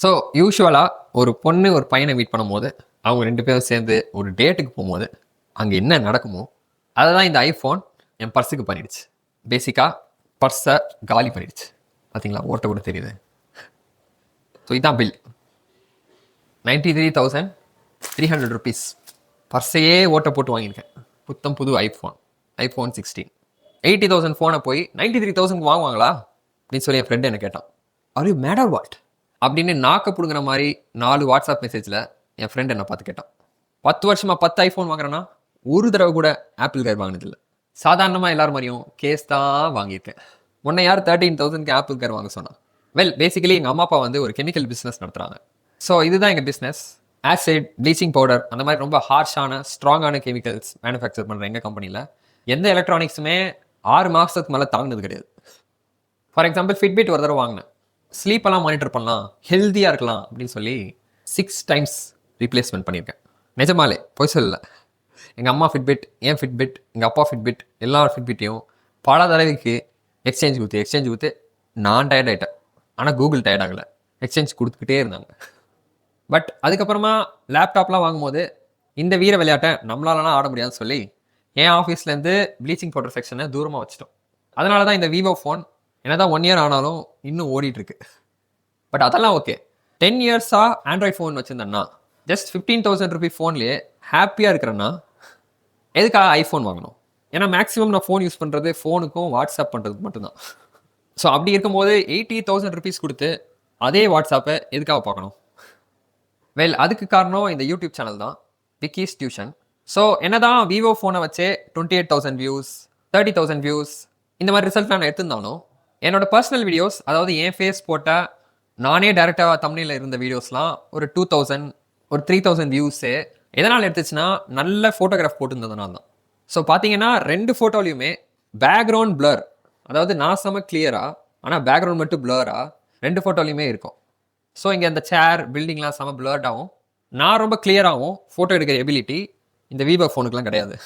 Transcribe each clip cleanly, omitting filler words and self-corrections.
So யூஷுவலாக ஒரு பொண்ணு ஒரு பையனை மீட் பண்ணும்போது அவங்க ரெண்டு பேரும் சேர்ந்து ஒரு டேட்டுக்கு போகும்போது அங்கே என்ன நடக்குமோ அதை தான் இந்த ஐஃபோன் என் பர்ஸுக்கு பண்ணிடுச்சு. பேசிக்காக பர்ஸை காலி பண்ணிடுச்சு. பார்த்தீங்களா, ஓட்ட கூட தெரியுது. ஸோ இதுதான் பில். 93,300 rupees பர்ஸையே ஓட்ட போட்டு வாங்கியிருக்கேன். புத்தம் புது ஐஃபோன் 16. 80,000 ஃபோனை போய் 93,000 வாங்குவாங்களா அப்படின்னு சொல்லி என் ஃப்ரெண்டு என்ன கேட்டான். Are you mad or what அப்படின்னு நாக்க பிடுங்குற மாதிரி 4 வாட்ஸ்அப் மெசேஜில் என் ஃப்ரெண்ட் என்னை பார்த்து கேட்டான். 10 வருஷமாக 10 ஐஃபோன் வாங்குறேன்னா ஒரு தடவை கூட ஆப்பிள் கேர் வாங்கினதில்லை. சாதாரணமாக எல்லாரும் மாதிரியும் கேஸ் தான் வாங்கியிருக்கேன். உன்னை யார் 13,000க்கு ஆப்பிள் கேர் வாங்க சொன்னான்? வெல், பேசிக்கலி எங்கள் அம்மா அப்பா வந்து ஒரு கெமிக்கல் பிஸ்னஸ் நடத்துகிறாங்க. ஸோ இதுதான் எங்கள் பிஸ்னஸ். ஆசிட், ப்ளீச்சிங் பவுடர், அந்த மாதிரி ரொம்ப ஹார்ஷான ஸ்ட்ராங்கான கெமிக்கல்ஸ் மேனுஃபேக்சர் பண்ணுற எங்கள் கம்பெனியில் எந்த எலக்ட்ரானிக்ஸுமே 6 மாதத்துக்கு மேலே தாங்கினது கிடையாது. ஃபார் எக்ஸாம்பிள் ஃபிட்பிட் ஒரு தடவை வாங்கினேன். ஸ்லீப்பெல்லாம் மானிட்டர் பண்ணலாம், ஹெல்த்தியாக இருக்கலாம் அப்படின்னு சொல்லி 6 times ரீப்ளேஸ்மெண்ட் பண்ணியிருக்கேன். நிஜமாலே பொய் சொல்லலை. எங்கள் அம்மா ஃபிட்பிட், என் ஃபிட்பிட், எங்கள் அப்பா ஃபிட்பிட், எல்லா ஃபிட்பிட்டையும் பல தடவைக்கு எக்ஸ்சேஞ்ச் கொடுத்து நான் டயர்ட் ஆகிட்டேன். ஆனால் கூகுள் டயர்ட் ஆகலை, எக்ஸ்சேஞ்ச் கொடுத்துக்கிட்டே இருந்தாங்க. பட் அதுக்கப்புறமா லேப்டாப்லாம் வாங்கும்போது இந்த வீர விளையாட்டை நம்மளாலலாம் ஆட முடியாதுன்னு சொல்லி என் ஆஃபீஸ்லேருந்து ப்ளீச்சிங் பவுடர் செக்ஷனை தூரமாக வச்சிட்டோம். அதனால தான் இந்த விவோ ஃபோன் என்னதான் 1 year ஆனாலும் இன்னும் ஓடிட்டுருக்கு. பட் அதெல்லாம் ஓகே. 10 yearsஸாக ஆண்ட்ராய்ட் ஃபோன் வச்சுருந்தேன்னா ஜஸ்ட் 15,000 rupee ஃபோன்லேயே ஹாப்பியாக இருக்கிறேன்னா எதுக்காக ஐஃபோன் வாங்கணும்? ஏன்னா மேக்ஸிமம் நான் ஃபோன் யூஸ் பண்ணுறது ஃபோனுக்கும் வாட்ஸ்அப் பண்ணுறதுக்கு மட்டும்தான். ஸோ அப்படி இருக்கும்போது 80,000 rupees கொடுத்து அதே வாட்ஸ்அப்பை எதுக்காக பார்க்கணும்? வெல், அதுக்கு காரணம் இந்த யூடியூப் சேனல் தான், விக்கீஸ் டியூஷன். ஸோ என்னதான் விவோ ஃபோனை வச்சே 28,000 வியூஸ், 30,000 வியூஸ் இந்த மாதிரி ரிசல்ட் நான் எடுத்திருந்தாலும் என்னோட பர்சனல் வீடியோஸ், அதாவது என் ஃபேஸ் போட்ட நானே டேரெக்டாக தமிழில் இருந்த வீடியோஸ்லாம் ஒரு 2,000 ஒரு 3,000 வியூஸு எதனால் எடுத்துச்சுன்னா நல்ல ஃபோட்டோகிராஃப் போட்டுருந்ததுனால தான். ஸோ பார்த்தீங்கன்னா 2 ஃபோட்டோலையுமே பேக்ரவுண்ட் பிளர், அதாவது நான் செம கிளியராக ஆனால் பேக்ரவுண்ட் மட்டும் பிளராக 2 ஃபோட்டோலையுமே இருக்கும். ஸோ இங்கே அந்த சேர், பில்டிங்லாம் செம பிளர்டாகவும் நான் ரொம்ப கிளியராகவும் ஃபோட்டோ எடுக்கிற எபிலிட்டி இந்த விவோ ஃபோனுக்குலாம் கிடையாது.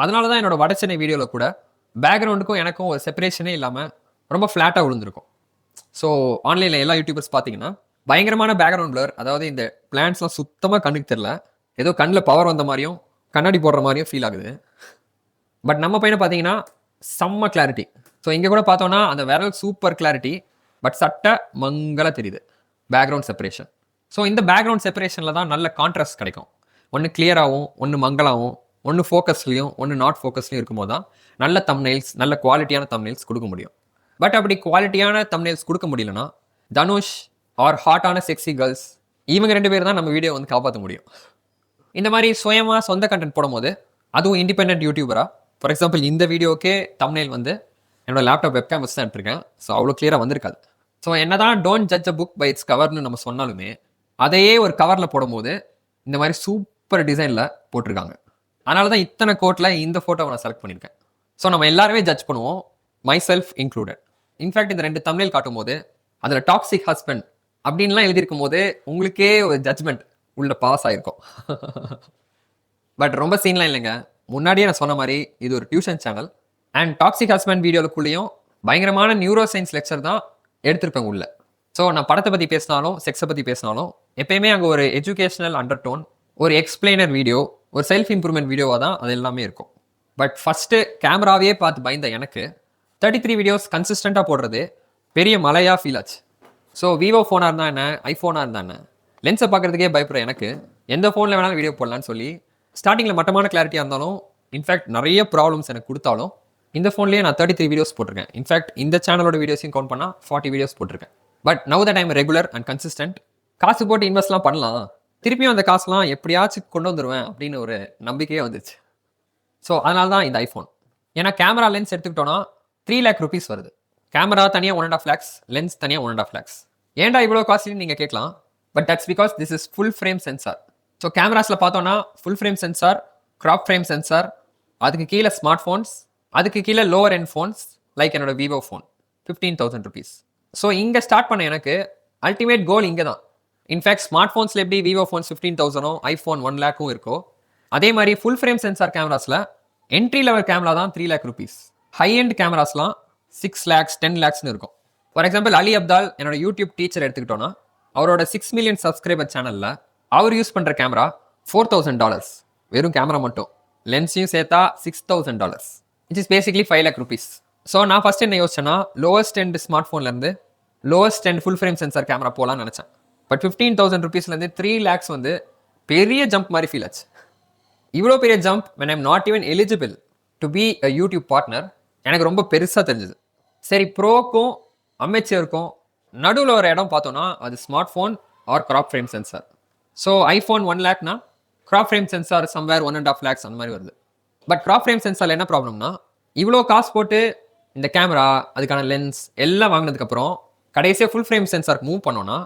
அதனால தான் என்னோட வடச்சென்னை வீடியோவில் கூட பேக்ரவுண்டுக்கும் எனக்கும் ஒரு செப்பரேஷனே இல்லாமல் ரொம்ப ஃப்ளாட்டாக விழுந்திருக்கும். ஸோ ஆன்லைனில் எல்லா யூடியூபர்ஸ் பார்த்தீங்கன்னா பயங்கரமான பேக்ரவுண்ட் பிளர், அதாவது இந்த பிளான்ஸ்லாம் சுத்தமாக கண்ணுக்கு தெரில, ஏதோ கண்ணில் பவர் வந்த மாதிரியும் கண்ணாடி போடுற மாதிரியும் ஃபீல் ஆகுது. பட் நம்ம பையனை பார்த்தீங்கன்னா செம்ம கிளாரிட்டி. ஸோ இங்கே கூட பார்த்தோன்னா அந்த விரல் சூப்பர் கிளாரிட்டி, பட் சட்டை மங்கலாக தெரியுது. Background separation. ஸோ இந்த பேக்ரவுண்ட் செப்பரேஷனில் தான் நல்ல கான்ட்ராஸ்ட் கிடைக்கும். ஒன்று கிளியராகவும், ஒன்று மங்கலாகவும், ஒன்று ஃபோக்கஸ்லையும், ஒன்று நாட் ஃபோக்கஸ்லையும் இருக்கும்போது தான் நல்ல தம்ப்நெயில்ஸ், நல்ல குவாலிட்டியான தம்ப்நெயில்ஸ் கொடுக்க முடியும். பட் அப்படி குவாலிட்டியான தம்ப்நெயில்ஸ் கொடுக்க முடியலன்னா தனுஷ் ஆர் ஹாட்டான செக்ஸி கேர்ள்ஸ், இவங்க 2 பேர் தான் நம்ம வீடியோ வந்து காப்பாற்ற முடியும். இந்த மாதிரி சுயமாக சொந்த கண்டென்ட் போடும்போது, அதுவும் இண்டிபெண்டன்ட் யூடியூபராக, ஃபார் எக்ஸாம்பிள் இந்த வீடியோக்கே தம்ப்நெயில் வந்து என்னோட லேப்டாப் வெப்கேம் வச்சு தான் எடுத்திருக்கேன். ஸோ அவ்வளோ கிளியராக வந்திருக்காது. ஸோ என்ன தான் don't judge a book by its கவர்னு நம்ம சொன்னாலுமே அதையே ஒரு கவரில் போடும்போது இந்த மாதிரி சூப்பர் டிசைனில் போட்டிருக்காங்க. அதனால தான் இத்தனை கோட்டில் இந்த ஃபோட்டோவை நான் செலக்ட் பண்ணியிருக்கேன். ஸோ நம்ம எல்லாருமே ஜட்ஜ் பண்ணுவோம், மை செல்ஃப் இன்க்ளூடட். இன்ஃபேக்ட் இந்த 2 தம்ப்நெயில் காட்டும் போது அதில் டாக்ஸிக் ஹஸ்பண்ட் அப்படின்லாம் எழுதியிருக்கும் போது உங்களுக்கே ஒரு ஜட்ஜ்மெண்ட் உள்ள பாஸ் ஆகிருக்கும். பட் ரொம்ப சீன்லாம் இல்லைங்க. முன்னாடியே நான் சொன்ன மாதிரி இது ஒரு tuition channel. And toxic husband வீடியோக்குள்ளேயும் பயங்கரமான நியூரோ சயின்ஸ் லெக்சர் தான் எடுத்திருப்பேன் உள்ள. ஸோ நான் படத்தை பற்றி பேசினாலும், செக்ஸை பற்றி பேசினாலும் எப்பயுமே அங்கே ஒரு எஜுகேஷனல் அண்டர்டோன், ஒரு எக்ஸ்பிளைனர் வீடியோ, ஒரு செல்ஃப் இம்ப்ரூவ்மெண்ட் வீடியோவாக தான் அது எல்லாமே இருக்கும். பட் ஃபஸ்ட்டு கேமராவே பார்த்து பயந்த எனக்கு 33 வீடியோஸ் கன்சிஸ்டண்ட்டாக போடுறது பெரிய மலையாக ஃபீல் ஆச்சு. ஸோ விவோ ஃபோனாக இருந்தால் என்ன, ஐஃபோனாக இருந்தால் என்ன, லென்ஸை பார்க்குறதுக்கே பயப்படுற எனக்கு எந்த ஃபோனில் வேணாலும் வீடியோ போடலான்னு சொல்லி ஸ்டார்டிங்கில் மட்டமான கிளாரிட்டியாக இருந்தாலும், இன்ஃபேக்ட் நிறைய ப்ராப்ளம்ஸ் எனக்கு கொடுத்தாலும் இந்த ஃபோன்லேயே நான் 33 வீடியோஸ் போட்டிருக்கேன். இன்ஃபேக்ட் இந்த சேனலோட வீடியோஸையும் கவுண்ட் பண்ணால் 40 வீடியோஸ் போட்டிருக்கேன். But now that I'm regular and consistent. காசு போட்டு இன்வெஸ்ட்லாம் பண்ணலாம், திருப்பியும் அந்த காசுலாம் எப்படியாச்சும் கொண்டு வந்துடுவேன் அப்படின்னு ஒரு நம்பிக்கையே வந்துச்சு. ஸோ அதனால தான் இந்த ஐஃபோன். ஏன்னா கேமரா லென்ஸ் எடுத்துக்கிட்டோன்னா 3 lakh rupees வருது. கேமரா தனியாக 1.5 lakhs, லென்ஸ் தனியாக 1.5 lakhs. ஏன்டா இவ்வளோ காஸ்ட்லின்னு நீங்கள் கேட்கலாம். But that's because this is full frame sensor. So கேமராஸில் பார்த்தோன்னா full frame sensor, crop frame sensor, அதுக்கு கீழே ஸ்மார்ட் ஃபோன்ஸ், அதுக்கு கீழே லோவர் எண்ட் ஃபோன்ஸ் லைக் என்னோட விவோ ஃபோன் 15,000 rupees. ஸோ இங்கே ஸ்டார்ட் பண்ண எனக்கு அல்டிமேட் கோல் இங்கே தான். இன்ஃபேக்ட் ஸ்மார்ட் ஃபோன்ஸில் எப்படி விவோ ஃபோன்ஸ் 15,000 ஐஃபோன் 1 lakh இருக்கோ, அதே மாதிரி ஃபுல் ஃப்ரேம் சென்சார் கேமராஸில் என்ட்ரி லெவல் கேமரா தான் 3 lakh rupees. ஹை எண்ட் கேமராஸ்லாம் 6 lakhs 10 lakhsன்னு இருக்கும். ஃபார் எக்ஸாம்பிள் அலி அப்தால் என்னோட யூடியூப் டீச்சர் எடுத்துக்கிட்டோன்னா அவரோட 6 மில்லியன் சப்ஸ்கிரைபர் சேனலில் அவர் யூஸ் பண்ணுற கேமரா $4,000. வெறும் கேமரா மட்டும். லென்ஸையும் சேர்த்தா $6,000. It is basically 5 lakh rupees. So நான் ஃபஸ்ட் என்ன யோசிச்சேன்னா லோவஸ்ட் எண்ட் ஸ்மார்ட் ஃபோன்லேருந்து lowest end full frame sensor camera போகலான்னு நினச்சேன். பட் 15,000 rupeesலேருந்து 3 lakhs வந்து பெரிய ஜம்ப் மாதிரி ஃபீல் ஆச்சு. இவ்வளோ பெரிய jump when I'm not even eligible to be a YouTube partner எனக்கு ரொம்ப பெருசாக தெரிஞ்சுது. சரி, ப்ரோக்கும் அமெச்சருக்கும் நடுவில் ஒரு இடம் பார்த்தோன்னா அது smart phone or crop frame sensor. So iPhone 1 lakhனா crop frame sensor somewhere 1.5 lakhs அந்த மாதிரி வருது. பட் கிராப் ஃப்ரேம் சென்சாரில் என்ன ப்ராப்ளம்னா இவ்வளோ காசு போட்டு இந்த கேமரா அதுக்கான லென்ஸ் எல்லாம் வாங்கினதுக்கப்புறம் கடைசியாக ஃபுல் ஃப்ரேம் சென்சாருக்கு மூவ் பண்ணோன்னா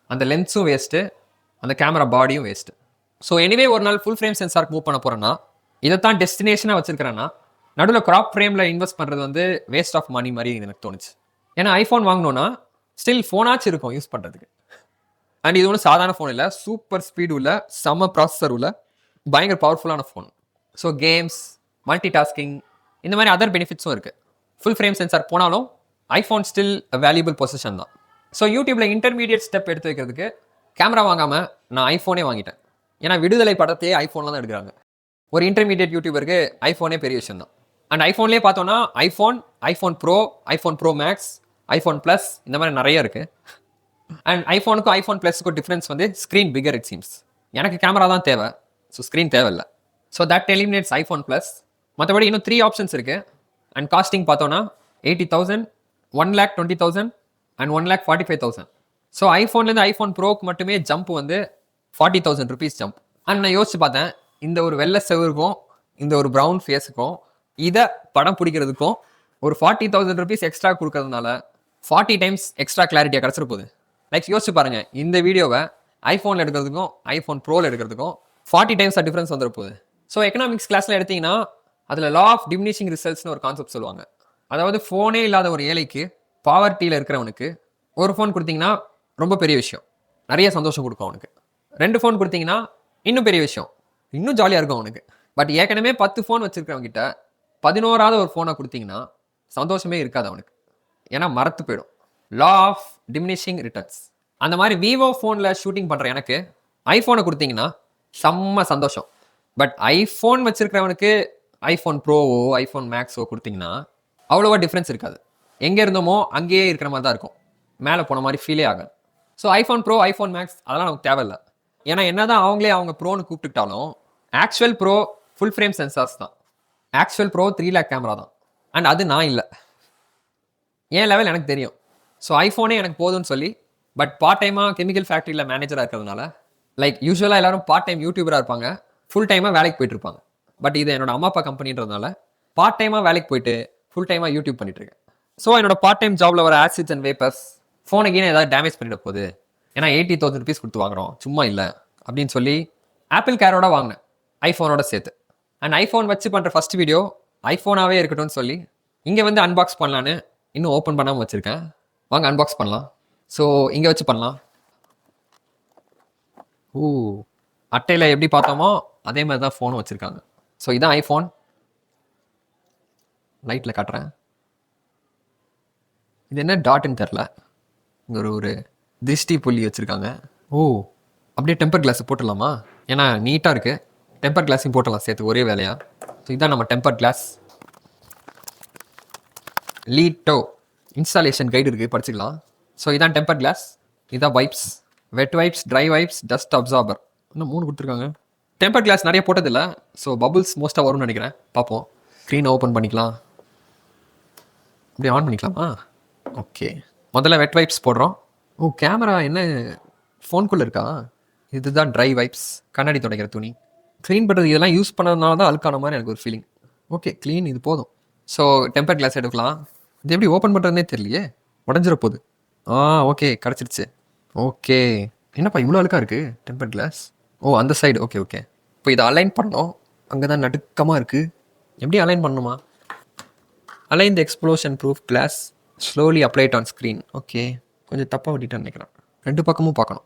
அந்த லென்ஸும் வேஸ்ட்டு, அந்த கேமரா பாடியும் வேஸ்ட்டு. ஸோ எனிவே ஒரு நாள் ஃபுல் ஃப்ரேம் சென்சாருக்கு மூவ் பண்ண போகிறேன்னா இதைத்தான் டெஸ்டினேஷனாக வச்சுருக்கிறேன்னா நடுவில் கிராப் ஃப்ரேமில் இன்வெஸ்ட் பண்ணுறது வந்து வேஸ்ட் ஆஃப் மணி மாதிரி எனக்கு தோணுச்சு. ஏன்னா ஐஃபோன் வாங்கினோன்னா ஸ்டில் ஃபோனாச்சும் இருக்கும் யூஸ் பண்ணுறதுக்கு. அண்ட் இது ஒன்றும் சாதாரண ஃபோன் இல்லை, சூப்பர் ஸ்பீடு உள்ள செம்ம ப்ராசஸர் உள்ள பயங்கர பவர்ஃபுல்லான phone. So games, multi tasking இந்த மாதிரி அதர் பெனிஃபிட்ஸும் இருக்குது. ஃபுல் ஃப்ரேம் சென்சார் போனாலும் ஐஃபோன் ஸ்டில் வேல்யூபிள் பொசிஷன் தான். ஸோ யூடியூப்பில் இன்டர்மீடியட் ஸ்டெப் எடுத்து வைக்கிறதுக்கு கேமரா வாங்காமல் நான் ஐஃபோனே வாங்கிட்டேன். ஏன்னா விடுதலை படத்தையே ஐஃபோனில் தான் எடுக்கிறாங்க. ஒரு இன்டர்மீடியட் யூடியூபருக்கு ஐஃபோனே பெரிய விஷயம் தான். அண்ட் ஐஃபோன்லேயே பார்த்தோன்னா iPhone pro, iPhone pro max, iPhone plus இந்த மாதிரி நிறைய இருக்குது. அண்ட் ஐஃபோனுக்கும் ஐஃபோன் ப்ளஸுக்கும் டிஃப்ரென்ஸ் வந்து ஸ்க்ரீன் பிகர் இட் சீம்ஸ். எனக்கு கேமரா தான் தேவை, ஸோ ஸ்க்ரீன் தேவையில்லை. So that eliminates iPhone plus. மற்றபடி இன்னும் 3 ஆப்ஷன்ஸ் இருக்குது. அண்ட் காஸ்டிங் பார்த்தோன்னா 80,000, 1,20,000 அண்ட் 1,45,000. ஸோ ஐஃபோன்லேருந்து ஐஃபோன் ப்ரோக்கு மட்டுமே ஜம்ப் வந்து 40,000 rupees ஜம்ப். அண்ட் நான் யோசிச்சு பார்த்தேன், இந்த ஒரு வெள்ளை செவருக்கும் இந்த ஒரு ப்ரௌன் ஃபேஸுக்கும் இதை படம் பிடிக்கிறதுக்கும் ஒரு 40,000 rupees எக்ஸ்ட்ரா கொடுக்கறதுனால 40 times எக்ஸ்ட்ரா கிளாரிட்டியாக கிடச்சிட போகுது. லைக் யோசிச்சு பாருங்கள், இந்த வீடியோவை ஐஃபோனில் எடுக்கிறதுக்கும் ஐஃபோன் ப்ரோவில் எடுக்கிறதுக்கும் 40 times டிஃப்ரென்ஸ் வந்துட போகுது. ஸோ எக்கனாமிக்ஸ் கிளாஸில் எடுத்திங்கன்னா அதில் லா ஆஃப் டிமினிஷிங் ரிசல்ட்ஸ்னு ஒரு கான்செப்ட் சொல்லுவாங்க. அதாவது ஃபோனே இல்லாத ஒரு ஏழைக்கு, பாவர்ட்டியில் இருக்கிறவனுக்கு ஒரு ஃபோன் கொடுத்தீங்கன்னா ரொம்ப பெரிய விஷயம், நிறைய சந்தோஷம் கொடுக்கும் அவனுக்கு. 2 ஃபோன் கொடுத்தீங்கன்னா இன்னும் பெரிய விஷயம், இன்னும் ஜாலியாக இருக்கும் அவனுக்கு. பட் ஏற்கனவே 10 ஃபோன் வச்சுருக்கிறவங்கிட்ட 11ஆவது ஒரு ஃபோனை கொடுத்தீங்கன்னா சந்தோஷமே இருக்காது அவனுக்கு. ஏன்னா மறத்து போயிடும். Law of diminishing returns. அந்த மாதிரி விவோ ஃபோனில் ஷூட்டிங் பண்ணுற எனக்கு ஐஃபோனை கொடுத்தீங்கன்னா செம்ம சந்தோஷம். பட் ஐஃபோன் வச்சுருக்கிறவனுக்கு ஐஃபோன் ப்ரோவோ ஐஃபோன் மேக்ஸோ கொடுத்தீங்கன்னா அவ்வளோவா டிஃப்ரென்ஸ் இருக்காது. எங்கே இருந்தோமோ அங்கேயே இருக்கிற மாதிரி தான் இருக்கும், மேலே போன மாதிரி ஃபீலே ஆகாது. So iPhone pro, iPhone max அதெல்லாம் நமக்கு தேவையில்லை. ஏன்னா என்ன தான் அவங்களே அவங்க ப்ரோன்னு கூப்பிட்டுக்கிட்டாலும் actual pro full frame sensors தான். ஆக்சுவல் ப்ரோ 3 lakh கேமரா தான். அண்ட் அது நான் இல்லை, என் லெவல் எனக்கு தெரியும். ஸோ ஐஃபோனே எனக்கு போதும்னு சொல்லி, பட் பார்ட் டைமாக கெமிக்கல் ஃபேக்ட்ரியில் மேனேஜராக இருக்கிறதுனால, லைக் யூஸ்வலாக எல்லாரும் பார்ட் டைம் யூடியூபராக இருப்பாங்க, ஃபுல் டைமாக வேலைக்கு போயிட்டு இருப்பாங்க. பட் இது என்னோட அம்மா அப்பா கம்பெனின்றதுனால பார்ட் டைமாக வேலைக்கு போயிட்டு ஃபுல் டைமாக யூடியூப் பண்ணிட்டு இருக்கேன். ஸோ என்னோட பார்ட் டைம் ஜாப்ல வர ஆசிட்ஸ் அண்ட் வேப்பர்ஸ் ஃபோனுக்கு ஏதாவது டேமேஜ் பண்ணிட போகுது, ஏன்னா 80,000 rupees கொடுத்து வாங்குறோம் சும்மா இல்லை அப்படின்னு சொல்லி ஆப்பிள் கேரோட வாங்கினேன் ஐஃபோனோட சேர்த்து. அண்ட் ஐஃபோன் வச்சு பண்ணுற ஃபர்ஸ்ட் வீடியோ ஐஃபோனாகவே இருக்கட்டும்னு சொல்லி இங்கே வந்து அன்பாக்ஸ் பண்ணலான்னு இன்னும் ஓப்பன் பண்ணாமல் வச்சுருக்கேன். வாங்க அன்பாக்ஸ் பண்ணலாம். ஸோ இங்கே வச்சு பண்ணலாம். அட்டையில் எப்படி பார்த்தோமோ அதே மாதிரி தான் ஃபோனும் வச்சுருக்காங்க. ஸோ இதான் ஐஃபோன். லைட்டில் காட்டுறேன். இது என்ன டாட்னு தெரில, இங்கே ஒரு திருஷ்டி புள்ளி வச்சுருக்காங்க. அப்படியே டெம்பர் கிளாஸ் போட்டுடலாமா? ஏன்னா நீட்டாக இருக்குது, டெம்பர் கிளாஸையும் போட்டலாம் சேர்த்து ஒரே வேலையாக. ஸோ இதான் நம்ம டெம்பர் கிளாஸ். லீட்டோ இன்ஸ்டாலேஷன் கைடு இருக்குது, படிச்சுக்கலாம். ஸோ இதான் டெம்பர் கிளாஸ். இதான் wipes, wet wipes, dry wipes, dust absorber. இன்னும் 3 கொடுத்துருக்காங்க. டெம்பர் கிளாஸ் நிறைய போட்டதில்லை, ஸோ பபுள்ஸ் மோஸ்ட்டாக வரும்னு நினைக்கிறேன். பார்ப்போம். ஸ்க்ரீனை ஓப்பன் பண்ணிக்கலாம், அப்படியே ஆன் பண்ணிக்கலாமா? ஓகே, முதல்ல வெட் வைப்ஸ் போடுறோம். கேமரா என்ன ஃபோனுக்குள்ளே இருக்கா? இதுதான் ட்ரை வைப்ஸ், கண்ணாடி துடைக்கிற துணி. க்ளீன் பண்ணுறது இதெல்லாம் யூஸ் பண்ணதுனால தான் அழுக்கான மாதிரி எனக்கு ஒரு ஃபீலிங். ஓகே, க்ளீன் இது போதும். ஸோ டெம்பர் கிளாஸ் எடுக்கலாம். இது எப்படி ஓப்பன் பண்ணுறதுனே தெரியலையே, உடஞ்சிட போகுது. ஓகே கிடச்சிருச்சு. ஓகே, என்னப்பா இவ்வளோ அழுக்காக இருக்குது டெம்பர் கிளாஸ்? அந்த சைடு. ஓகே. இப்போ இதை அலைன் பண்ணோம், அங்கே தான் நடுக்கமாக இருக்குது. எப்படி அலைன் பண்ணணுமா? Align the explosion proof glass slowly applied on screen. Okay, கொஞ்சம் தப்பாக விட்டுட்டேன்னு நினைக்கிறேன். 2 பக்கமும் பார்க்கணும்.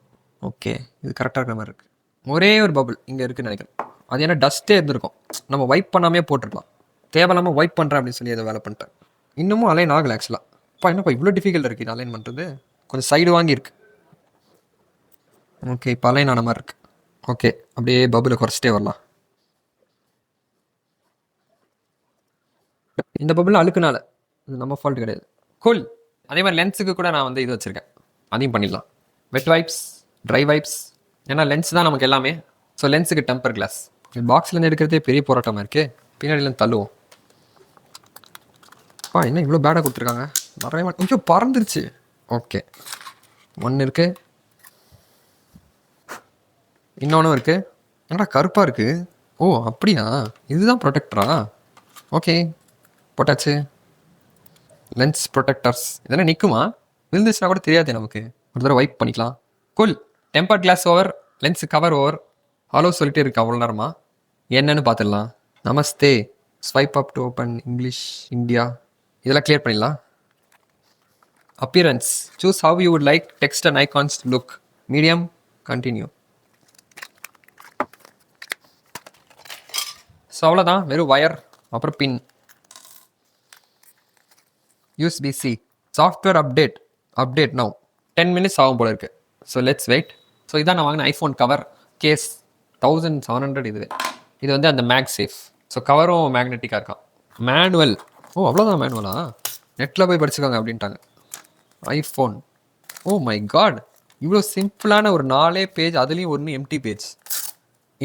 ஓகே, இது கரெக்டாக இருக்கிற மாதிரி இருக்குது. ஒரே ஒரு பபுள் இங்கே இருக்குதுன்னு நினைக்கிறேன். அது ஏன்னா டஸ்ட்டே இருந்திருக்கும், நம்ம வைப் பண்ணாமே போட்டுருக்கலாம். தேவையில்லாமல் வைப் பண்ணுறேன் அப்படின்னு சொல்லி அதை வேலை பண்ணிட்டேன். இன்னமும் அலைன் ஆகலை ஆக்சுவலாக. என்னப்பா இவ்வளோ டிஃபிகல்ட் இருக்குது இது அலைன் பண்ணுறது? கொஞ்சம் சைடு வாங்கி இருக்குது. ஓகே பழைய நான மாதிரி இருக்கு. ஓகே அப்படியே பபுளை குறைச்சிட்டே வரலாம். இந்த பபுள் அழுக்குனால இது நம்ம ஃபால்ட் கிடையாது. கூல். அதே மாதிரி லென்ஸுக்கு கூட நான் வந்து இது வச்சுருக்கேன், அதையும் பண்ணிடலாம். Wet wipes, dry wipes. ஏன்னா லென்ஸ் தான் நமக்கு எல்லாமே. ஸோ லென்ஸுக்கு டெம்பர் கிளாஸ். பாக்ஸ்லேருந்து எடுக்கிறதே பெரிய போராட்டமாக இருக்குது. பின்னாடியிலேருந்து தள்ளுவோம். என்ன இவ்வளோ பேடாக கொடுத்துருக்காங்க. நிறைய கொஞ்சம் பறந்துருச்சு. ஓகே ஒன்று இருக்குது, இன்னொன்றும் இருக்குது. என்னடா கருப்பாக இருக்குது. ஓ அப்படியா, இதுதான் ப்ரொடெக்டரா? ஓகே போட்டாச்சு. லென்ஸ் ப்ரொடெக்டர்ஸ் இதெல்லாம் நிற்குமா? விழுந்துச்சுன்னா கூட தெரியாது நமக்கு. ஒரு தடவை வைப் பண்ணிக்கலாம். Cool. Temper glass over, lens cover over. Hello சொல்லிட்டே இருக்கு அவ்வளோ நேரமா. என்னன்னு பார்த்துடலாம். Namaste, swipe up to open English India. இதெல்லாம் கிளியர் பண்ணிடலாம். Appearance, choose how you would like text and icons look. Medium, continue. So அவ்வளோதான், வெறும் வயர் அப்புறம் pin. USB-C software update now. 10 minutes ஆகும் போல இருக்கு. So let's wait. ஸோ இதான் நான் வாங்கின ஐஃபோன் கவர் கேஸ். 1700 இதுவே. இது வந்து அந்த மேக் சேஃப். ஸோ கவரும் மேக்னெட்டிக்காக இருக்கான். மேனுவல். ஓ அவ்வளோதான் மேனுவலா? நெட்டில் போய் படிச்சுக்கோங்க அப்படின்ட்டாங்க. ஐஃபோன். ஓ மை காட், இவ்வளோ சிம்பிளான ஒரு 4 பேஜ், அதுலேயும் ஒன்று எம்டி பேஜ்.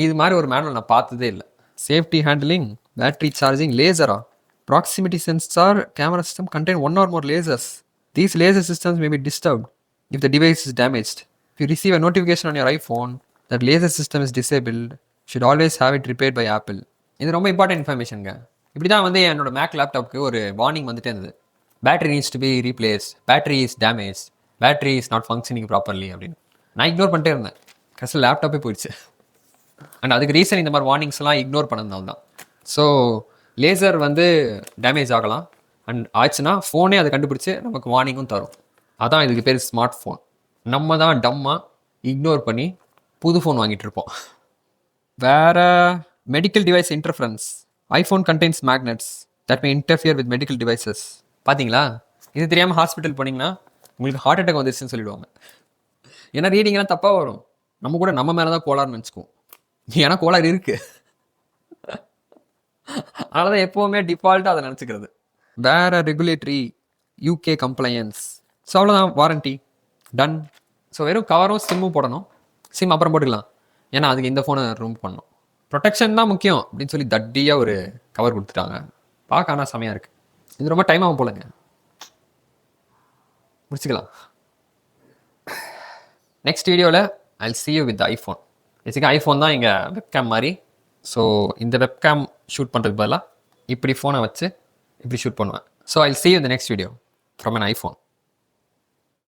இது மாதிரி ஒரு மேனுவல் நான் பார்த்ததே இல்லை. சேஃப்டி ஹேண்ட்லிங், பேட்டரி சார்ஜிங், லேசரா. Proximity sensor camera system contain one or more lasers. These laser systems may be disturbed if the device is damaged. If you receive a notification on your iPhone that laser system is disabled, you should always have it repaired by Apple. இது ரொம்ப important இன்ஃபர்மேஷனுங்க. இப்படி தான் வந்து என்னோட make லேப்டாப்க்கு ஒரு warning வந்துட்டே இருந்தது. Battery needs to be replace, battery is damage, battery is not functioning properly அப்படின்னு. நான் இக்னோர் பண்ணிட்டே இருந்தேன். கடைசியில் லேப்டாப்பே போயிடுச்சு. அண்ட் அதுக்கு ரீசன் இந்த மாதிரி வார்னிங்ஸ்லாம் இக்னோர் பண்ணதுனால தான். ஸோ லேசர் வந்து டேமேஜ் ஆகலாம். அண்ட் ஆச்சுன்னா ஃபோனே அதை கண்டுபிடிச்சி நமக்கு வார்னிங்கும் தரும். அதான் இதுக்கு பேர் ஸ்மார்ட் ஃபோன். நம்ம தான் டம்மாக இக்னோர் பண்ணி புது ஃபோன் வாங்கிட்டு இருப்போம். வேறு medical device interference. IPhone contains magnets that may interfere with medical devices. பார்த்தீங்களா, இது தெரியாமல் ஹாஸ்பிட்டல் போனீங்கன்னா உங்களுக்கு ஹார்ட் அட்டாக் வந்துருச்சுன்னு சொல்லிடுவாங்க. ஏன்னா ரீடிங்லாம் தப்பாக வரும். நம்ம கூட நம்ம மேலே தான் கோளாறுன்னு நினச்சிக்குவோம். ஏன்னா கோளாறு இருக்குது. அதனால தான் எப்போவுமே டிஃபால்ட்டாக அதை நினச்சிக்கிறது. வேறு ரெகுலேட்டரி, யூகே கம்ப்ளையன்ஸ். ஸோ அவ்வளோதான், வாரண்ட்டி டன். ஸோ வெறும் கவரும் சிம்மும் போடணும். சிம் அப்புறம் போட்டுக்கலாம், ஏன்னா அதுக்கு இந்த ஃபோனை ரூம் பண்ணணும். ப்ரொடெக்ஷன் தான் முக்கியம் அப்படின்னு சொல்லி தட்டியாக ஒரு கவர் கொடுத்துட்டாங்க. பார்க்க ஆனால் செமையாக இருக்குது. இது ரொம்ப டைம் ஆகும் போலங்க. முடிச்சுக்கலாம். நெக்ஸ்ட் வீடியோவில் ஐ சி யூ வித் ஐஃபோன். பேசிக்காக ஐஃபோன் தான் எங்கள் வெப்கேம் மாதிரி. ஸோ இந்த வெப்கேம் ஷூட் பண்ணுறதுக்கு பதிலாக இப்படி ஃபோனை வச்சு இப்படி ஷூட் பண்ணுவேன். ஸோ ஐ சி யூ இந்த next video from an iPhone.